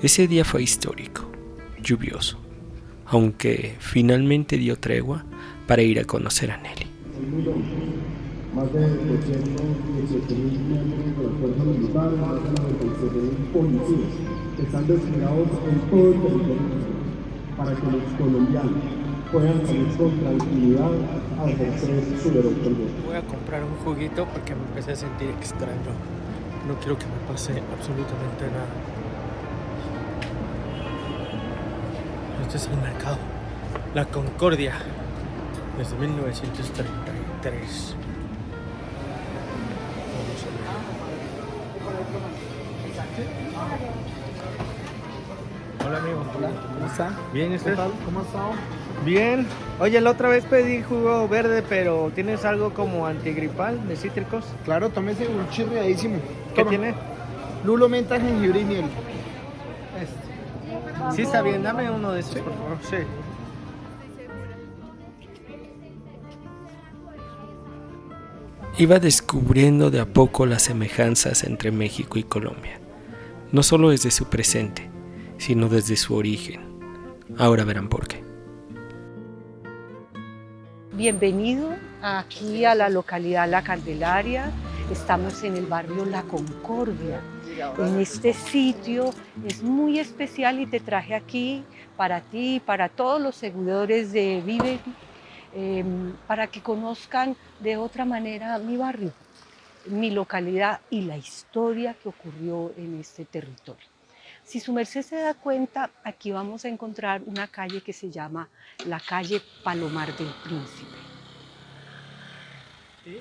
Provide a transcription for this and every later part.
Ese día fue histórico, lluvioso, aunque finalmente dio tregua para ir a conocer a Nelly. Más de 217.000 miembros de las fuerzas militares, más de 97.000 policías que están destinados en todo el territorio nacional para que los colombianos puedan salir con tranquilidad a ejercer su derecho al voto. Voy a comprar un juguito porque me empecé a sentir extraño. No quiero que me pase absolutamente nada. Este es el mercado La Concordia, desde 1933. Vamos a ver. Hola amigo. Hola, ¿cómo está? Bien, ¿y usted? ¿Qué tal? ¿Cómo ha estado? Bien. Oye, la otra vez pedí jugo verde, pero ¿tienes algo como antigripal de cítricos? Claro, tómese un chirriadísimo. ¿Qué Toma. tiene? Lulo, menta, jengibre y miel. Sí, está bien. Dame uno de esos, por favor. Sí. Iba descubriendo de a poco las semejanzas entre México y Colombia, no solo desde su presente, sino desde su origen. Ahora verán por qué. Bienvenido aquí a la localidad La Candelaria. Estamos en el barrio La Concordia. En este sitio es muy especial y te traje aquí para ti y para todos los seguidores de Vive, para que conozcan de otra manera mi barrio, mi localidad y la historia que ocurrió en este territorio. Si su merced se da cuenta, aquí vamos a encontrar una calle que se llama la calle Palomar del Príncipe. ¿Sí?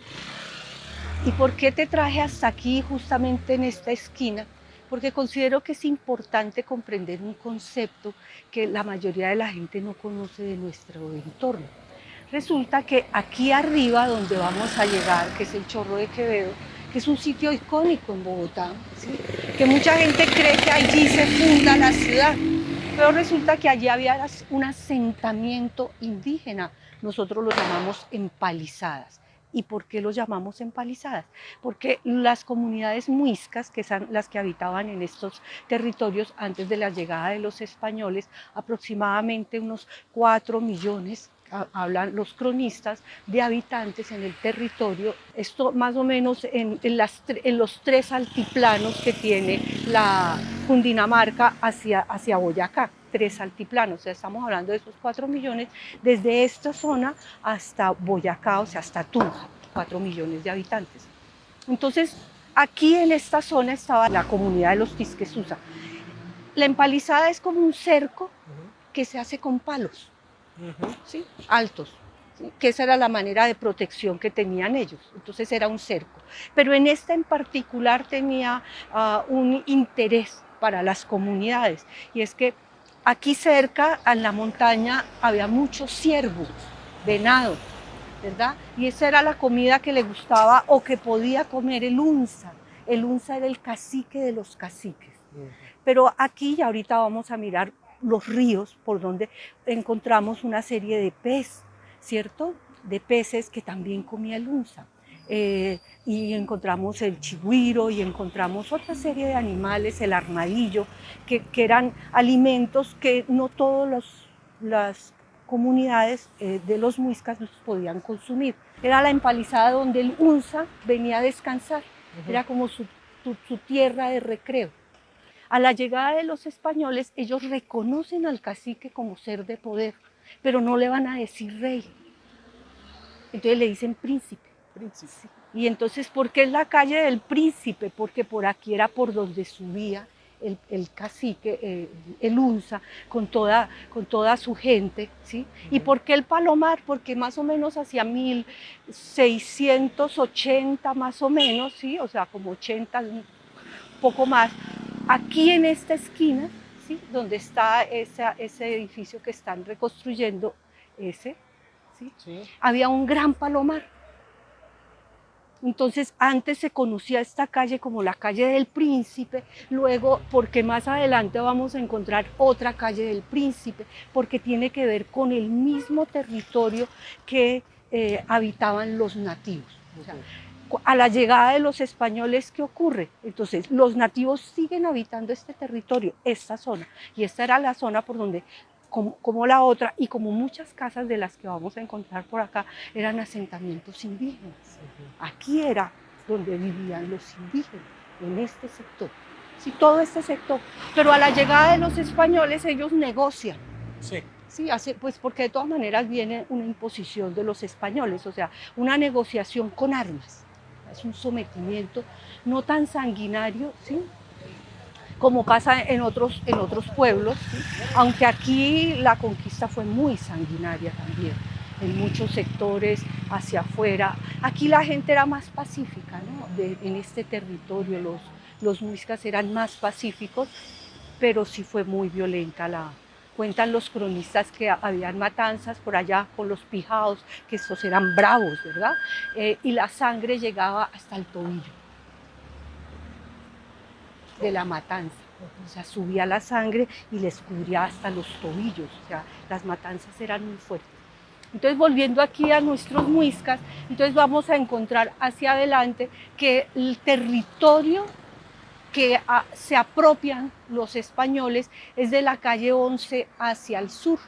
¿Y por qué te traje hasta aquí, justamente en esta esquina? Porque considero que es importante comprender un concepto que la mayoría de la gente no conoce de nuestro entorno. Resulta que aquí arriba, donde vamos a llegar, que es el Chorro de Quevedo, que es un sitio icónico en Bogotá, ¿sí? Que mucha gente cree que allí se funda la ciudad, pero resulta que allí había un asentamiento indígena, nosotros lo llamamos empalizadas. ¿Y por qué lo llamamos empalizadas? Porque las comunidades muiscas, que son las que habitaban en estos territorios antes de la llegada de los españoles, aproximadamente unos 4 millones, hablan los cronistas, de habitantes en el territorio, esto más o menos en los 3 altiplanos que tiene la Cundinamarca hacia Boyacá, 3 altiplanos, o sea, estamos hablando de esos 4 millones, desde esta zona hasta Boyacá, o sea, hasta Tunja, 4 millones de habitantes. Entonces, aquí en esta zona estaba la comunidad de los Tisquesusa. La empalizada es como un cerco que se hace con palos, ¿sí? Altos, ¿sí? Que esa era la manera de protección que tenían ellos, entonces era un cerco. Pero en esta en particular tenía un interés para las comunidades, y es que aquí cerca, en la montaña, había mucho ciervo, venado, ¿verdad? Y esa era la comida que le gustaba o que podía comer el unza. El unza era el cacique de los caciques. Pero aquí, y ahorita vamos a mirar los ríos por donde encontramos una serie de peces, ¿cierto? De peces que también comía el unza. Y encontramos el chigüiro y encontramos otra serie de animales, el armadillo, que eran alimentos que no todas las comunidades de los muiscas los podían consumir. Era la empalizada donde el unza venía a descansar, era como su tierra de recreo. A la llegada de los españoles, ellos reconocen al cacique como ser de poder, pero no le van a decir rey. Entonces le dicen príncipe. Príncipe. Y entonces, ¿por qué es la calle del Príncipe? Porque por aquí era por donde subía el cacique, el unza, con toda su gente, ¿sí? ¿Y por qué el Palomar? Porque más o menos hacia 1680 más o menos, ¿sí? O sea, como 80, un poco más, aquí en esta esquina, ¿sí? Donde está ese edificio que están reconstruyendo, ¿sí? Sí. Había un gran palomar. Entonces, antes se conocía esta calle como la calle del Príncipe, luego, porque más adelante vamos a encontrar otra calle del Príncipe, porque tiene que ver con el mismo territorio que habitaban los nativos. O sea, A la llegada de los españoles, ¿qué ocurre? Entonces, los nativos siguen habitando este territorio, esta zona, y esta era la zona por donde, como la otra, y como muchas casas de las que vamos a encontrar por acá, eran asentamientos indígenas. Aquí era donde vivían los indígenas, en este sector. Sí, todo este sector. Pero a la llegada de los españoles, ellos negocian. Sí. Sí, pues porque de todas maneras viene una imposición de los españoles, o sea, una negociación con armas. Es un sometimiento no tan sanguinario, ¿sí?, como pasa en otros pueblos, ¿sí?, aunque aquí la conquista fue muy sanguinaria también, en muchos sectores hacia afuera. Aquí la gente era más pacífica, ¿no? En este territorio los muiscas eran más pacíficos, pero sí fue muy violenta Cuentan los cronistas que habían matanzas por allá con los pijaos, que estos eran bravos, ¿verdad? Y la sangre llegaba hasta el tobillo de la matanza. O sea, subía la sangre y les cubría hasta los tobillos. O sea, las matanzas eran muy fuertes. Entonces, volviendo aquí a nuestros muiscas, entonces vamos a encontrar hacia adelante que el territorio que se apropian los españoles es de la calle 11 hacia el sur.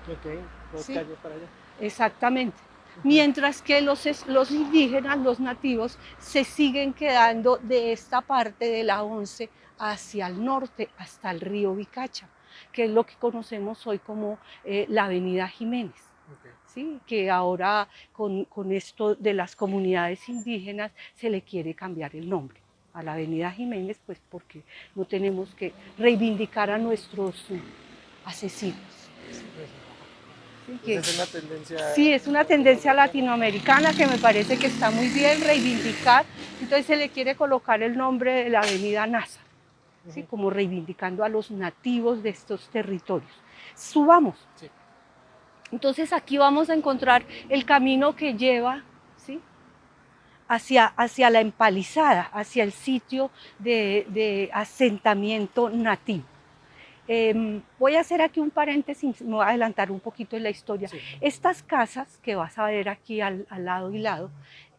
Ok, dos Sí, calles para allá. exactamente. Mientras que los indígenas, los nativos, se siguen quedando de esta parte de la 11 hacia el norte, hasta el río Vicacha, que es lo que conocemos hoy como la Avenida Jiménez. Okay. ¿Sí? Que ahora con esto de las comunidades indígenas se le quiere cambiar el nombre a la Avenida Jiménez, pues porque no tenemos que reivindicar a nuestros asesinos. Sí, es una tendencia. Sí, es una tendencia latinoamericana que me parece que está muy bien reivindicar. Entonces se le quiere colocar el nombre de la Avenida Nasa, ¿sí?, como reivindicando a los nativos de estos territorios. Subamos. Sí. Entonces aquí vamos a encontrar el camino que lleva, ¿sí?, hacia la empalizada, hacia el sitio de asentamiento nativo. Voy a hacer aquí un paréntesis, me voy a adelantar un poquito en la historia. Sí. Estas casas que vas a ver aquí al lado y lado,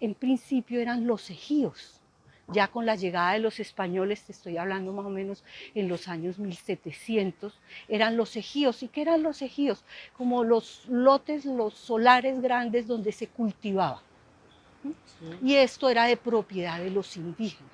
en principio eran los ejíos. Ya con la llegada de los españoles, te estoy hablando más o menos en los años 1700, eran los ejíos. ¿Y qué eran los ejíos? Como los lotes, los solares grandes donde se cultivaba. Sí. Y esto era de propiedad de los indígenas.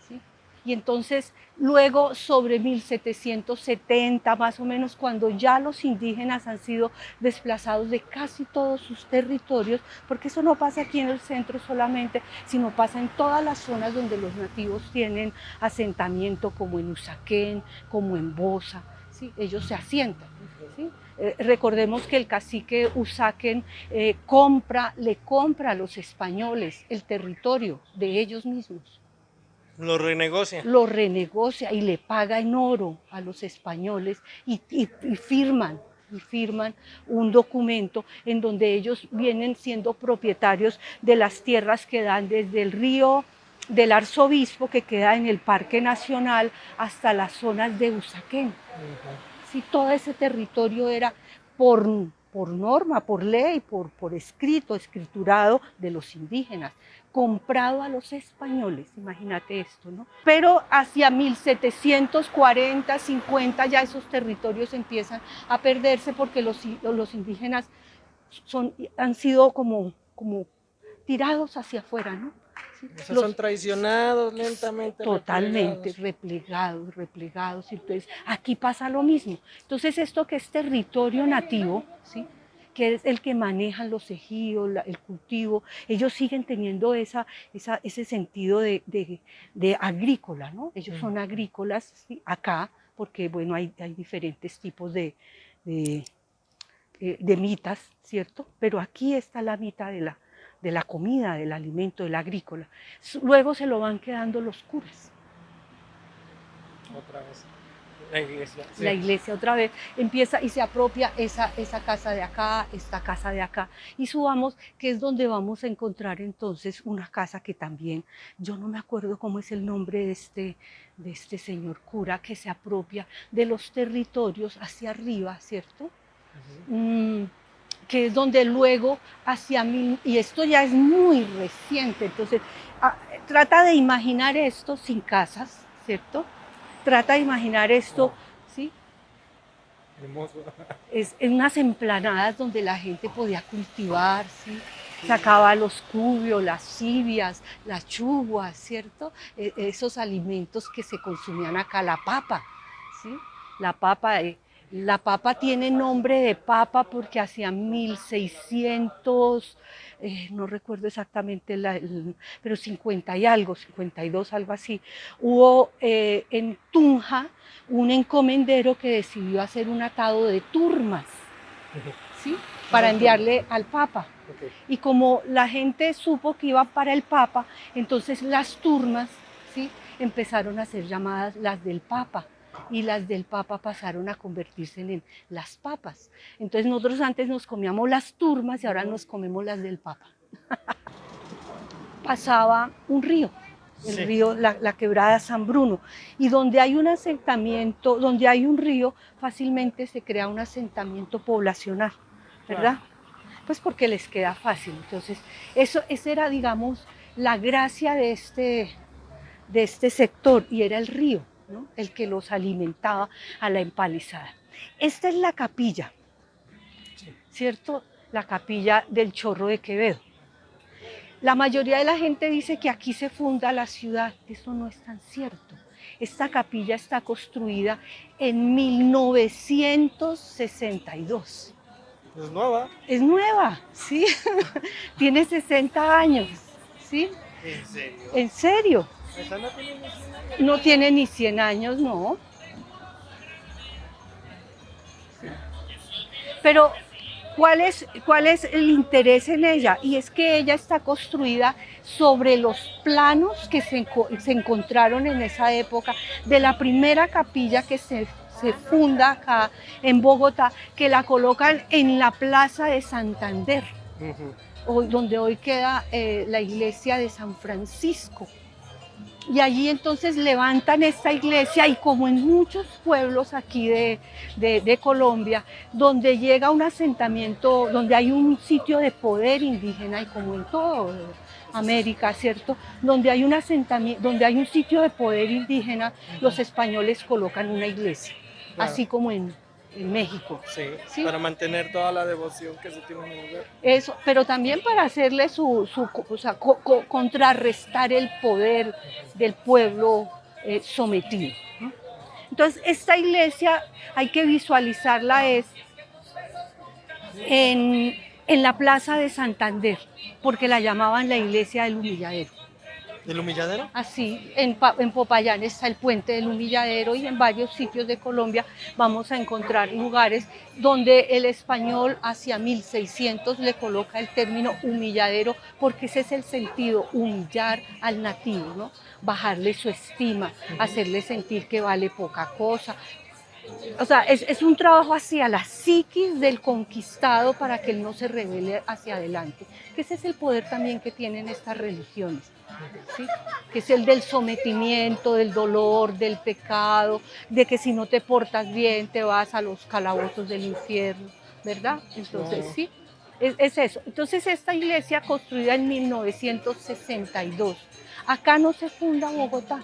¿Sí? Y entonces, luego, sobre 1770 más o menos, cuando ya los indígenas han sido desplazados de casi todos sus territorios, porque eso no pasa aquí en el centro solamente, sino pasa en todas las zonas donde los nativos tienen asentamiento, como en Usaquén, como en Bosa, ¿sí? Ellos se asientan, ¿sí? Recordemos que el cacique Usaquén le compra a los españoles el territorio de ellos mismos. Lo renegocia. Lo renegocia y le paga en oro a los españoles y firman un documento en donde ellos vienen siendo propietarios de las tierras que dan desde el río del Arzobispo, que queda en el Parque Nacional, hasta las zonas de Usaquén. Sí, todo ese territorio era por norma, por ley, por escriturado de los indígenas, comprado a los españoles, imagínate esto, ¿no? Pero hacia 1740, 50 ya esos territorios empiezan a perderse porque los indígenas han sido como tirados hacia afuera, ¿no? ¿Sí? O sea, son traicionados lentamente. Totalmente replegados. Entonces, aquí pasa lo mismo. Entonces, esto que es territorio nativo, ¿sí?, que es el que manejan los ejidos, el cultivo, ellos siguen teniendo ese sentido de agrícola, ¿no? Ellos son agrícolas, ¿sí?, acá, porque bueno, hay diferentes tipos de mitas, ¿cierto? Pero aquí está la mitad de la comida, del alimento, del agrícola. Luego se lo van quedando los curas. Otra vez. La iglesia. Sí. La iglesia otra vez empieza y se apropia esa casa de acá, esta casa de acá. Y subamos, que es donde vamos a encontrar entonces una casa que también, yo no me acuerdo cómo es el nombre de este señor cura, que se apropia de los territorios hacia arriba, ¿cierto? que es donde luego y esto ya es muy reciente, entonces trata de imaginar esto sin casas, ¿cierto? Trata de imaginar esto, ¿sí? Hermoso. Es en unas emplanadas donde la gente podía cultivar, ¿sí? Sacaba los cubios, las civias, las chuguas, ¿cierto? Esos alimentos que se consumían acá, la papa, ¿sí? La papa, la papa tiene nombre de papa porque hacia 1600, no recuerdo exactamente, pero 50 y algo, 52, algo así, hubo en Tunja un encomendero que decidió hacer un atado de turmas, ¿sí? Para enviarle al Papa. Okay. Y como la gente supo que iba para el Papa, entonces las turmas, ¿sí? Empezaron a ser llamadas las del Papa. Y las del Papa pasaron a convertirse en las papas. Entonces nosotros antes nos comíamos las turmas y ahora nos comemos las del Papa. Pasaba un río, el río, la quebrada San Bruno, y donde hay un asentamiento, donde hay un río, fácilmente se crea un asentamiento poblacional, ¿verdad? Pues porque les queda fácil. Entonces, esa era, digamos, la gracia de este sector, y era el río, ¿no? El que los alimentaba a la empalizada. Esta es la capilla, ¿cierto? La capilla del Chorro de Quevedo. La mayoría de la gente dice que aquí se funda la ciudad. Eso no es tan cierto. Esta capilla está construida en 1962. Es nueva. Es nueva, ¿sí? Tiene 60 años, ¿sí? ¿En serio? ¿En serio? ¿Esa no tiene ni 100 años? No tiene ni 100 años, no. Pero, ¿cuál es el interés en ella? Y es que ella está construida sobre los planos que se encontraron en esa época de la primera capilla que se funda acá en Bogotá, que la colocan en la Plaza de Santander, donde hoy queda la iglesia de San Francisco. Y allí entonces levantan esta iglesia, y como en muchos pueblos aquí de Colombia, donde llega un asentamiento, donde hay un sitio de poder indígena, y como en toda América, ¿cierto? Donde hay un asentamiento, donde hay un sitio de poder indígena, los españoles colocan una iglesia, claro, así como en México. Sí, ¿sí? Para mantener toda la devoción que se tiene en el lugar. Eso, pero también para hacerle o sea, contrarrestar el poder del pueblo sometido, ¿no? Entonces, esta iglesia hay que visualizarla en la Plaza de Santander, porque la llamaban la iglesia del Humilladero. ¿Del Humilladero? Así, en Popayán está el puente del Humilladero, y en varios sitios de Colombia vamos a encontrar lugares donde el español hacia 1600 le coloca el término humilladero, porque ese es el sentido, humillar al nativo, ¿no? Bajarle su estima, hacerle sentir que vale poca cosa. O sea, es un trabajo hacia la psiquis del conquistado para que él no se rebele hacia adelante, que ese es el poder también que tienen estas religiones, ¿sí? Que es el del sometimiento, del dolor, del pecado, de que si no te portas bien te vas a los calabozos del infierno, ¿verdad? Entonces, sí, es eso. Entonces, esta iglesia construida en 1962, acá no se funda Bogotá.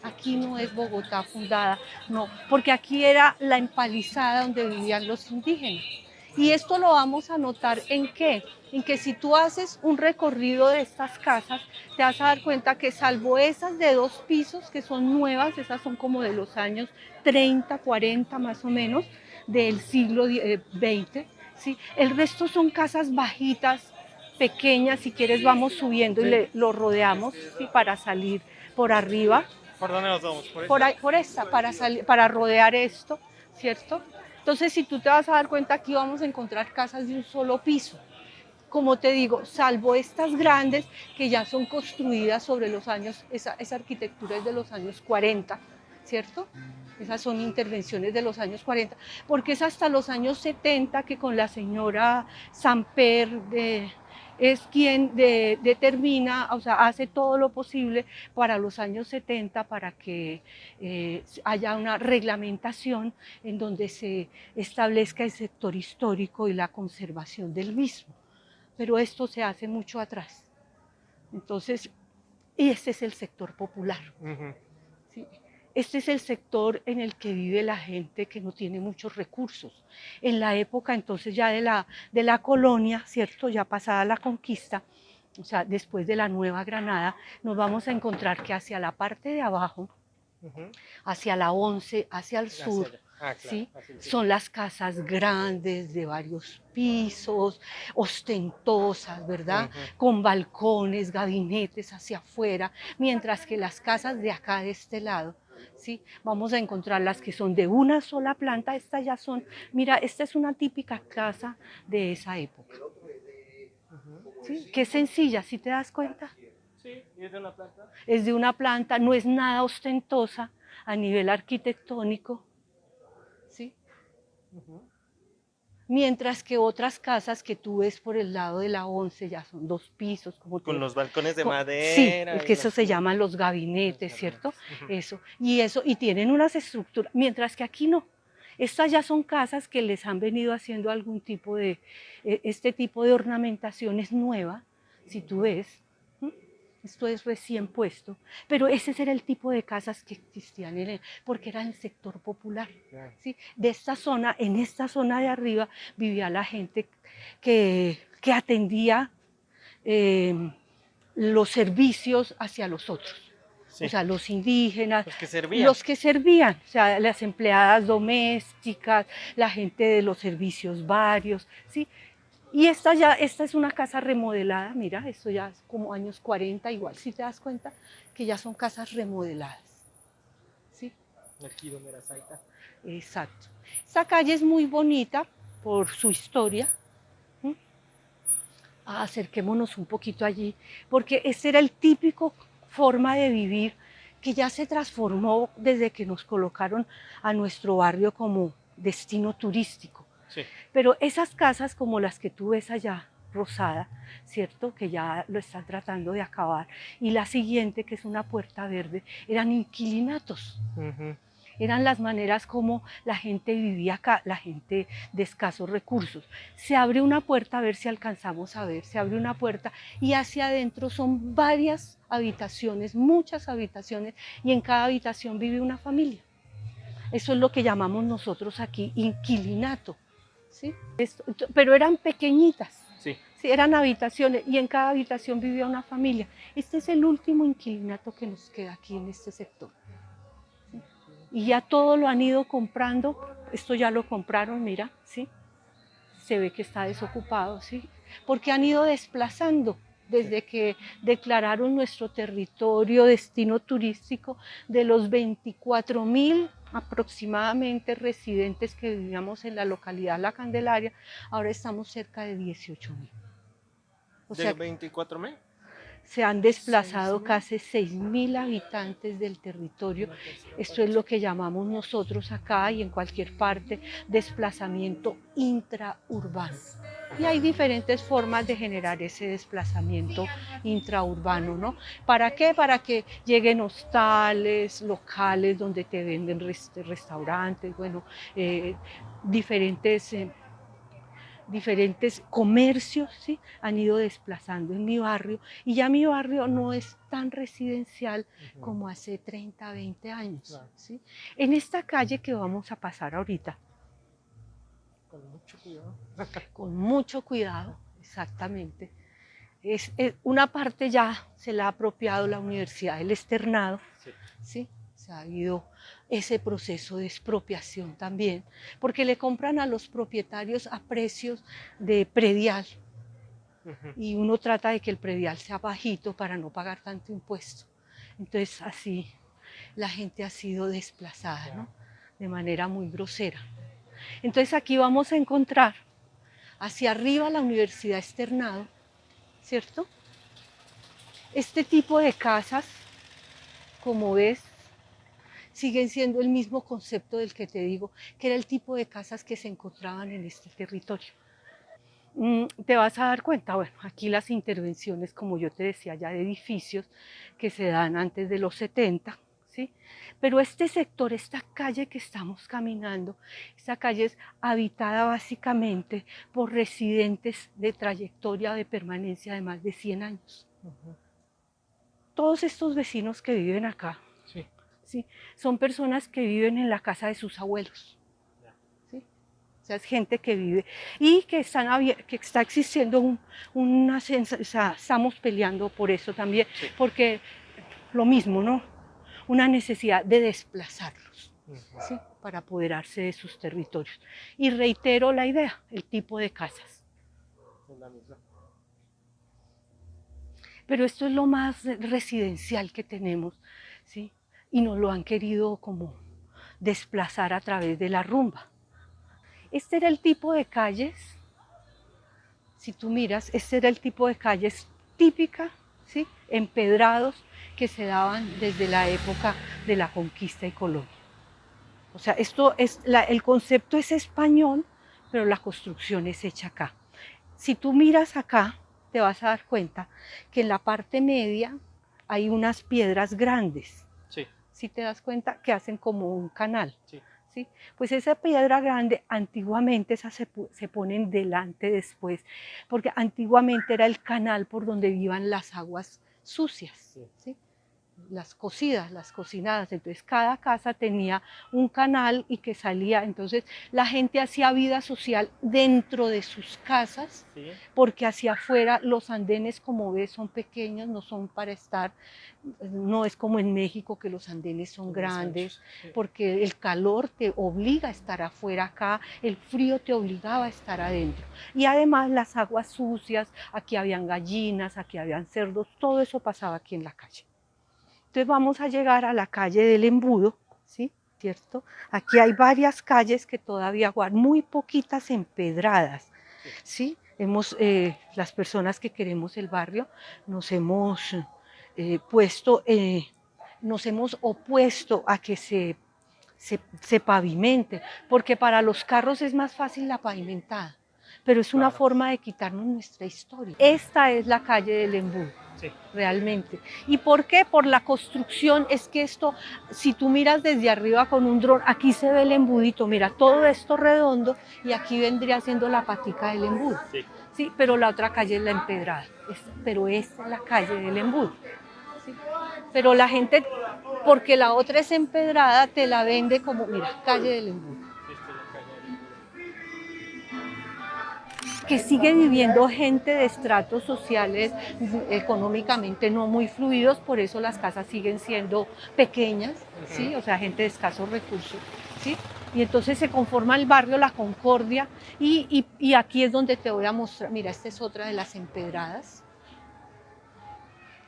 Aquí no es Bogotá fundada, no, porque aquí era la empalizada donde vivían los indígenas. Y esto lo vamos a notar ¿en qué? En que si tú haces un recorrido de estas casas, te vas a dar cuenta que salvo esas de 2 pisos, que son nuevas, esas son como de los años 30, 40 más o menos, del siglo XX, ¿sí? El resto son casas bajitas, pequeñas. Si quieres vamos subiendo y lo rodeamos, ¿sí? Para salir por arriba. ¿Por dónde nos vamos? ¿Por esta? Para rodear esto, ¿cierto? Entonces, si tú te vas a dar cuenta, aquí vamos a encontrar casas de un solo piso. Como te digo, salvo estas grandes que ya son construidas sobre los años, esa arquitectura es de los años 40, ¿cierto? Esas son intervenciones de los años 40, porque es hasta los años 70 que con la señora Samper es quien determina, o sea, hace todo lo posible para los años 70 para que haya una reglamentación en donde se establezca el sector histórico y la conservación del mismo. Pero esto se hace mucho atrás. Entonces, y este es el sector popular. ¿Sí? Este es el sector en el que vive la gente que no tiene muchos recursos. En la época entonces ya de la colonia, ¿cierto? Ya pasada la conquista, o sea, después de la Nueva Granada, nos vamos a encontrar que hacia la parte de abajo, hacia la 11, hacia el sur, claro, ¿sí? Son las casas grandes de varios pisos, ostentosas, ¿verdad? Con balcones, gabinetes hacia afuera, mientras que las casas de acá, de este lado, ¿sí? Vamos a encontrar las que son de una sola planta. Estas ya son, mira, esta es una típica casa de esa época. ¿Sí? Qué sencilla, ¿sí te das cuenta? Sí, ¿y es de una planta? Es de una planta, no es nada ostentosa a nivel arquitectónico, ¿sí? Mientras que otras casas que tú ves por el lado de la 11 ya son 2 pisos. Como con los balcones de Sí, madera. que eso se llaman los gabinetes, ¿cierto? Eso, y tienen unas estructuras, mientras que aquí no. Estas ya son casas que les han venido haciendo algún tipo de, este tipo de ornamentación es nueva, si tú ves. Esto es recién puesto, pero ese era el tipo de casas que existían porque era el sector popular. ¿Sí? De esta zona, en esta zona de arriba, vivía la gente que atendía los servicios hacia los otros. Sí. O sea, los indígenas, los que servían, o sea, las empleadas domésticas, la gente de los servicios varios, ¿sí? Y esta es una casa remodelada, mira, esto ya es como años 40 igual, si te das cuenta que ya son casas remodeladas. ¿Sí? Aquí donde era Saita. Exacto. Esta calle es muy bonita por su historia. Acerquémonos un poquito allí, porque ese era el típico forma de vivir que ya se transformó desde que nos colocaron a nuestro barrio como destino turístico. Sí. Pero esas casas como las que tú ves allá, Rosada, ¿cierto? Que ya lo están tratando de acabar, y la siguiente, que es una puerta verde, eran inquilinatos. Eran las maneras como la gente vivía acá, la gente de escasos recursos. Se abre una puerta, a ver si alcanzamos a ver, se abre una puerta y hacia adentro son varias habitaciones, muchas habitaciones, y en cada habitación vive una familia. Eso es lo que llamamos nosotros aquí inquilinato, ¿sí? Pero eran pequeñitas, sí. Sí, eran habitaciones y en cada habitación vivía una familia. Este es el último inquilinato que nos queda aquí en este sector. ¿Sí? Y ya todo lo han ido comprando, esto ya lo compraron, mira, ¿sí? Se ve que está desocupado, ¿sí? Porque han ido desplazando desde que declararon nuestro territorio destino turístico. De los 24.000 aproximadamente residentes que vivíamos en la localidad La Candelaria, ahora estamos cerca de 18.000. O sea, ¿de 24.000? Se han desplazado casi 6.000 habitantes del territorio. Esto es lo que llamamos nosotros acá y en cualquier parte desplazamiento intraurbano. Y hay diferentes formas de generar ese desplazamiento intraurbano, ¿no? ¿Para qué? Para que lleguen hostales, locales donde te venden restaurantes, bueno, diferentes comercios, ¿sí? Han ido desplazando en mi barrio, y ya mi barrio no es tan residencial como hace 30, 20 años. ¿Sí? En esta calle que vamos a pasar ahorita, con mucho cuidado. Con mucho cuidado, exactamente. Es una parte ya se la ha apropiado la Universidad del Externado, sí. ¿Sí? Se ha habido ese proceso de expropiación también, porque le compran a los propietarios a precios de predial, y uno trata de que el predial sea bajito para no pagar tanto impuesto. Entonces así la gente ha sido desplazada, ¿no? De manera muy grosera. Entonces aquí vamos a encontrar hacia arriba la Universidad Externado, ¿cierto? Este tipo de casas, como ves, siguen siendo el mismo concepto del que te digo, que era el tipo de casas que se encontraban en este territorio. te vas a dar cuenta, bueno, aquí las intervenciones, como yo te decía ya, de edificios que se dan antes de los 70, ¿sí? Pero este sector, esta calle que estamos caminando, esta calle es habitada básicamente por residentes de trayectoria de permanencia de más de 100 años. Todos estos vecinos que viven acá, ¿sí? Son personas que viven en la casa de sus abuelos. ¿Sí? O sea, es gente que vive y que está existiendo una sensación, o sea, estamos peleando por eso también, porque lo mismo, ¿no? Una necesidad de desplazarlos, ¿sí? Para apoderarse de sus territorios. Y reitero la idea, el tipo de casas. Pero esto es lo más residencial que tenemos, ¿sí? Y nos lo han querido como desplazar a través de la rumba. Este era el tipo de calles, si tú miras, este era el tipo de calles típica, ¿sí? Empedrados, que se daban desde la época de la conquista y colonia. O sea, el concepto es español, pero la construcción es hecha acá. Si tú miras acá, te vas a dar cuenta que en la parte media hay unas piedras grandes. Sí. Si te das cuenta que hacen como un canal. Sí. ¿Sí? Pues esa piedra grande, antiguamente esas se ponen delante después, porque antiguamente era el canal por donde iban las aguas sucias. Sí. ¿Sí? Las cocidas, las cocinadas, entonces cada casa tenía un canal y que salía, entonces la gente hacía vida social dentro de sus casas, sí. Porque hacia afuera los andenes, como ves, son pequeños, no son para estar, no es como en México que los andenes son grandes, sí. Porque el calor te obliga a estar afuera, acá el frío te obligaba a estar adentro, y además las aguas sucias, aquí habían gallinas, aquí habían cerdos, todo eso pasaba aquí en la calle. Entonces vamos a llegar a la calle del Embudo, ¿sí? ¿Cierto? Aquí hay varias calles que todavía guardan, muy poquitas empedradas, ¿sí? Las personas que queremos el barrio nos hemos opuesto a que se pavimente, porque para los carros es más fácil la pavimentada, pero es una forma de quitarnos nuestra historia. Esta es la calle del Embudo. Sí. Realmente. ¿Y por qué? Por la construcción. Es que esto, si tú miras desde arriba con un dron, aquí se ve el embudito, mira, todo esto redondo, y aquí vendría siendo la patica del embudo. Sí. Sí, pero la otra calle es la empedrada, pero esta es la calle del embudo. ¿Sí? Pero la gente, porque la otra es empedrada, te la vende como, mira, calle del embudo. Que sigue viviendo gente de estratos sociales económicamente no muy fluidos, por eso las casas siguen siendo pequeñas, ¿sí? O sea, gente de escasos recursos, ¿sí? Y entonces se conforma el barrio La Concordia, y aquí es donde te voy a mostrar, mira, esta es otra de las empedradas,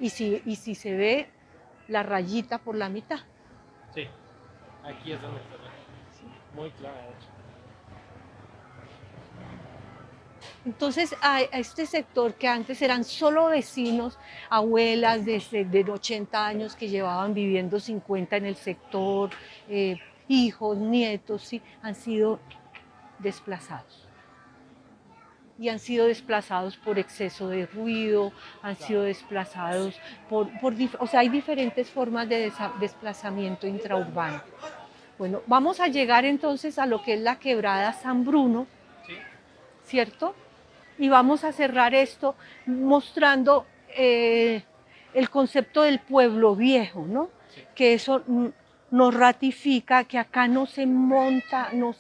y si se ve la rayita por la mitad. Sí, aquí es donde se ve, sí. Muy clara, de hecho. Entonces, a este sector que antes eran solo vecinos, abuelas de 80 años que llevaban viviendo 50 en el sector, hijos, nietos, ¿sí? Han sido desplazados. Y han sido desplazados por exceso de ruido, han sido desplazados o sea, hay diferentes formas de desplazamiento intraurbano. Bueno, vamos a llegar entonces a lo que es la quebrada San Bruno, ¿cierto? Y vamos a cerrar esto mostrando el concepto del pueblo viejo, ¿no? Sí. Que eso nos ratifica que acá no se monta, no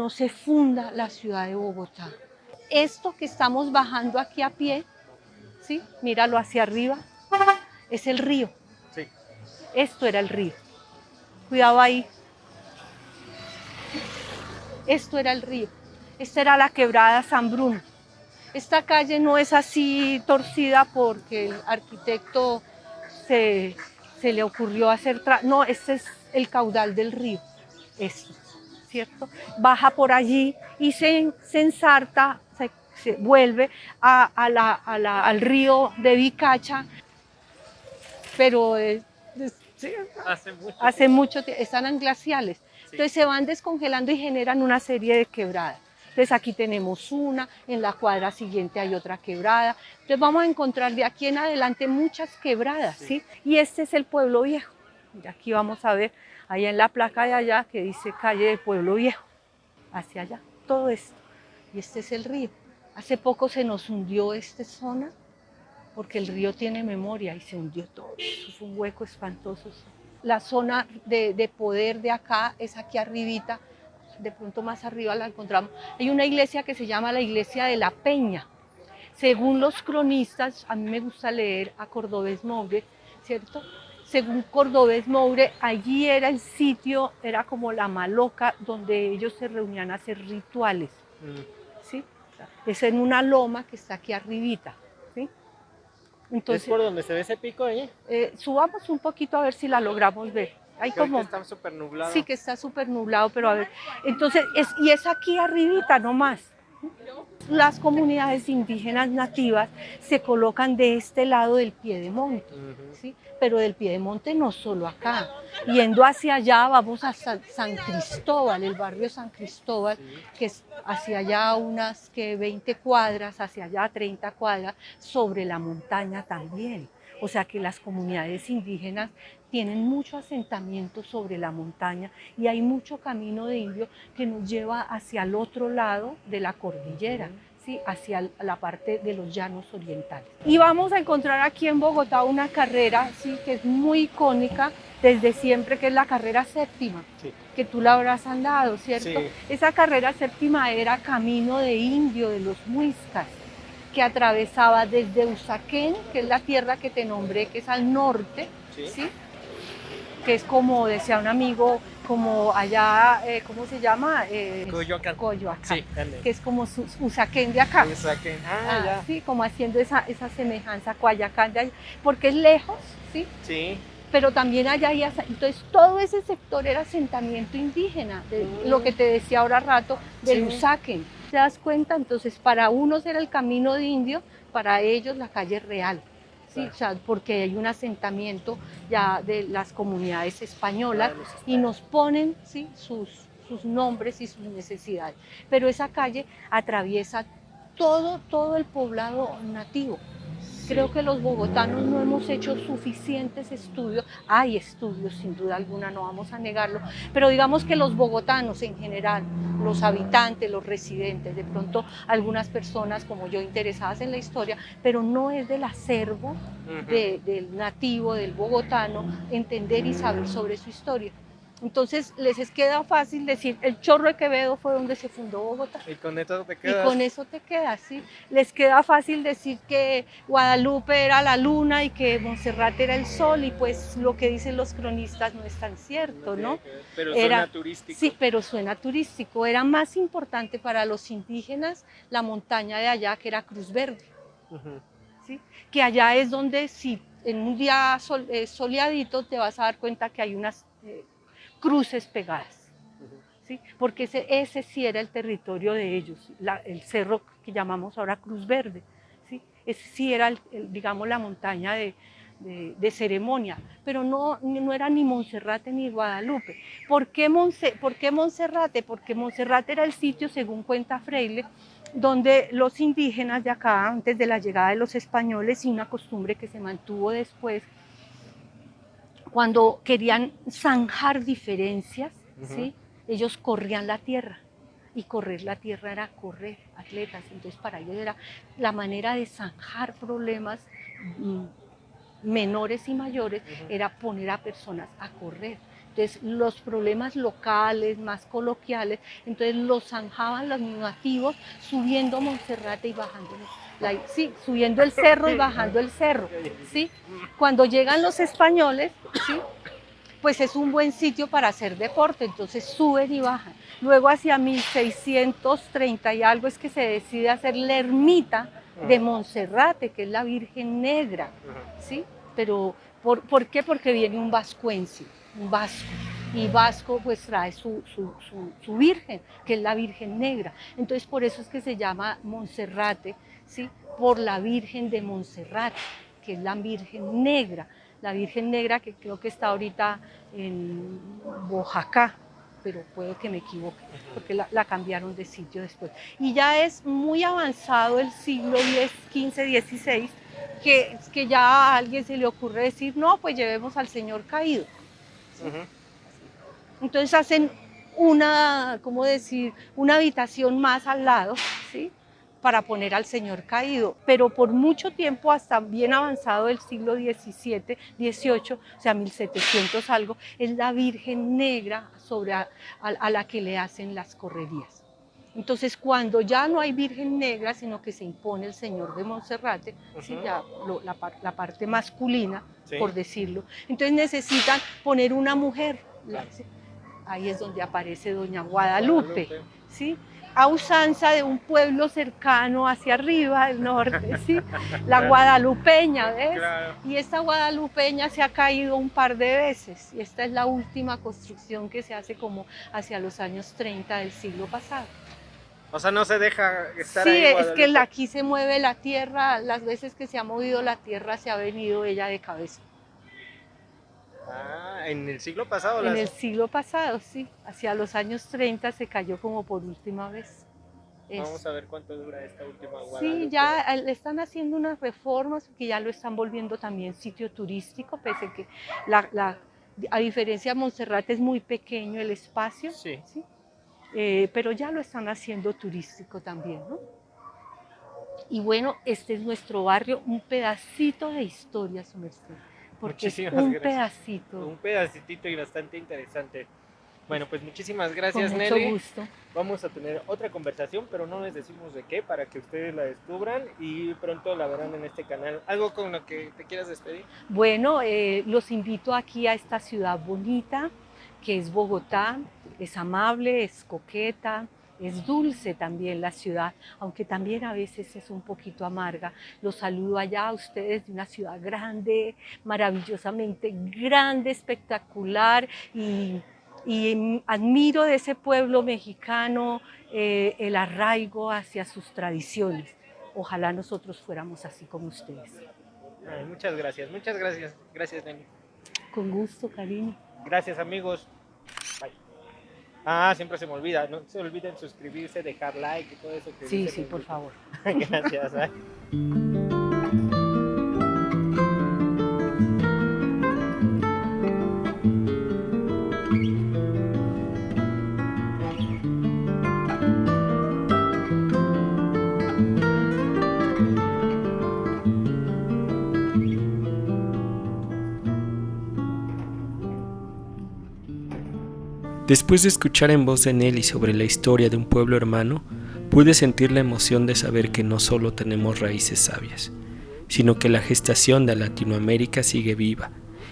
se funda la ciudad de Bogotá. Esto que estamos bajando aquí a pie, ¿sí? Míralo hacia arriba, es el río. Sí. Esto era el río. Cuidado ahí. Esto era el río. Esta era la quebrada San Bruno. Esta calle no es así torcida porque el arquitecto se le ocurrió hacer... No, este es el caudal del río, esto, ¿cierto? Baja por allí y se ensarta, se vuelve al río de Bicacha, pero hace mucho tiempo, están en glaciales. Sí. Entonces se van descongelando y generan una serie de quebradas. Entonces aquí tenemos una, en la cuadra siguiente hay otra quebrada. Entonces vamos a encontrar de aquí en adelante muchas quebradas, ¿sí? Y este es el Pueblo Viejo. Mira, aquí vamos a ver, allá en la placa de allá que dice calle de Pueblo Viejo, hacia allá, todo esto. Y este es el río. Hace poco se nos hundió esta zona porque el río tiene memoria y se hundió todo. Eso fue un hueco espantoso. La zona de poder de acá es aquí arribita, de pronto más arriba la encontramos. Hay una iglesia que se llama la Iglesia de la Peña. Según los cronistas, a mí me gusta leer a Cordovés Moure, ¿cierto? Según Cordovés Moure, allí era el sitio, era como la maloca donde ellos se reunían a hacer rituales, ¿sí? Es en una loma que está aquí arribita, ¿sí? Entonces, ¿Es por donde se ve ese pico ahí? Subamos un poquito a ver si la logramos ver. Hay como, está súper nublado. sí, que está súper nublado, pero a ver. Entonces, y es aquí arribita nomás. Las comunidades indígenas nativas se colocan de este lado del Piedemonte, ¿sí? Pero del Piedemonte no solo acá. Yendo hacia allá vamos a San Cristóbal, el barrio San Cristóbal, que es hacia allá unas 20 cuadras, hacia allá 30 cuadras, sobre la montaña también. O sea que las comunidades indígenas tienen mucho asentamiento sobre la montaña y hay mucho camino de indio que nos lleva hacia el otro lado de la cordillera, ¿sí? Hacia la parte de los llanos orientales. Y vamos a encontrar aquí en Bogotá una carrera, ¿sí? Que es muy icónica desde siempre, que es la carrera séptima, sí, que tú la habrás andado, ¿cierto? Sí. Esa carrera séptima era camino de indio de los muiscas, que atravesaba desde Usaquén, que es la tierra que te nombré, que es al norte, ¿sí? ¿Sí? Que es como decía un amigo, como allá, ¿cómo se llama? Coyoacán. Coyoacán, Sí, dale. que es como Usaquén de acá. Usaquén, ya. Sí, como haciendo esa semejanza, Coyoacán de allá, porque es lejos, ¿sí? Sí. Pero también allá hay, entonces todo ese sector era asentamiento indígena, lo que te decía ahora rato, del Usaquén. ¿Te das cuenta? Entonces para unos era el camino de indio, para ellos la calle real. Sí, claro. O sea, porque hay un asentamiento ya de las comunidades españolas, claro, y nos ponen, ¿sí? sus nombres y sus necesidades. Pero esa calle atraviesa todo el poblado nativo. Creo que los bogotanos no hemos hecho suficientes estudios, hay estudios sin duda alguna, no vamos a negarlo, pero digamos que los bogotanos en general, los habitantes, los residentes, de pronto algunas personas como yo interesadas en la historia, pero no es del acervo del nativo, del bogotano, entender y saber sobre su historia. Entonces les queda fácil decir, el Chorro de Quevedo fue donde se fundó Bogotá. Y con eso te quedas. Y con eso te quedas, ¿sí? Les queda fácil decir que Guadalupe era la luna y que Monserrate era el sol, y pues lo que dicen los cronistas no es tan cierto, ¿no? Pero suena turístico. Sí, pero suena turístico. Era más importante para los indígenas la montaña de allá, que era Cruz Verde, ¿sí? Que allá es donde, si en un día soleadito, te vas a dar cuenta que hay unas cruces pegadas, ¿sí? Porque ese sí era el territorio de ellos, el cerro que llamamos ahora Cruz Verde, ¿sí? Ese sí era, digamos, la montaña de ceremonia, pero no era ni Monserrate ni Guadalupe. ¿Por qué Monserrate? Porque Monserrate era el sitio, según cuenta Freile, donde los indígenas de acá, antes de la llegada de los españoles, y una costumbre que se mantuvo después, cuando querían zanjar diferencias, ¿sí? Ellos corrían la tierra, y correr la tierra era correr, atletas. Entonces para ellos era la manera de zanjar problemas menores y mayores, era poner a personas a correr. Entonces los problemas locales, más coloquiales, entonces los zanjaban los nativos subiendo Monserrate y bajando, sí, subiendo el cerro y bajando el cerro, ¿sí? Cuando llegan los españoles, ¿sí? Pues es un buen sitio para hacer deporte, entonces suben y bajan. Luego hacia 1630 y algo es que se decide hacer la ermita de Monserrate, que es la Virgen Negra, ¿sí? Pero ¿por qué? Porque viene un vascuense, un vasco, y vasco pues trae su virgen, que es la Virgen Negra. Entonces por eso es que se llama Monserrate, ¿sí? Por la Virgen de Monserrate, que es la Virgen Negra. La Virgen Negra, que creo que está ahorita en Boyacá, pero puedo que me equivoque, porque la cambiaron de sitio después. Y ya es muy avanzado el siglo X, XV, XVI, que ya a alguien se le ocurre decir, no, pues llevemos al Señor caído. ¿Sí? Entonces hacen una, ¿cómo decir?, una habitación más al lado, ¿sí?, para poner al Señor caído, pero por mucho tiempo, hasta bien avanzado el siglo XVII, XVIII, o sea, 1700 algo, es la Virgen Negra a la que le hacen las correrías. Entonces, cuando ya no hay Virgen Negra, sino que se impone el Señor de Monserrate, ¿sí?, ya la parte masculina, sí, por decirlo, entonces necesitan poner una mujer, ¿sí? Ahí es donde aparece doña Guadalupe, ¿sí?, a usanza de un pueblo cercano hacia arriba, del norte, ¿sí?, la guadalupeña, ¿ves? Claro. Y esta guadalupeña se ha caído un par de veces, y esta es la última construcción que se hace como hacia los años 30 del siglo pasado. O sea, no se deja estar ahí. Sí, es que aquí se mueve la tierra, las veces que se ha movido la tierra se ha venido ella de cabeza. Ah, ¿en el siglo pasado? En el siglo pasado, sí. Hacia los años 30 se cayó como por última vez. Vamos a ver cuánto dura esta última Guadalupe. Sí, ya le están haciendo unas reformas que ya lo están volviendo también sitio turístico, pese que a diferencia de Monserrate es muy pequeño el espacio, sí. ¿Sí? Pero ya lo están haciendo turístico también, ¿no? Y bueno, este es nuestro barrio, un pedacito de historia, su merced. Porque es un pedacito. Un pedacito y bastante interesante. Bueno, pues muchísimas gracias, Con Nelly. mucho gusto. Vamos a tener otra conversación, pero no les decimos de qué, para que ustedes la descubran y pronto la verán en este canal. ¿Algo con lo que te quieras despedir? Bueno, los invito aquí a esta ciudad bonita, que es Bogotá. Es amable, es coqueta, es dulce también la ciudad, aunque también a veces es un poquito amarga. Los saludo allá a ustedes de una ciudad grande, maravillosamente grande, espectacular, y admiro de ese pueblo mexicano el arraigo hacia sus tradiciones. Ojalá nosotros fuéramos así como ustedes. Ay, muchas gracias, gracias, Nelly. Con gusto, cariño. Gracias, amigos. Bye. Siempre se me olvida, no se olviden suscribirse, dejar like y todo eso que sí, sí, por favor. Gracias. Después de escuchar en voz de Nelly sobre la historia de un pueblo hermano, pude sentir la emoción de saber que no solo tenemos raíces sabias, sino que la gestación de Latinoamérica sigue viva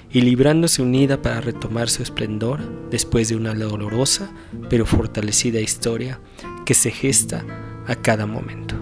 y librándose unida para retomar su esplendor después de una dolorosa pero fortalecida historia que se gesta a cada momento.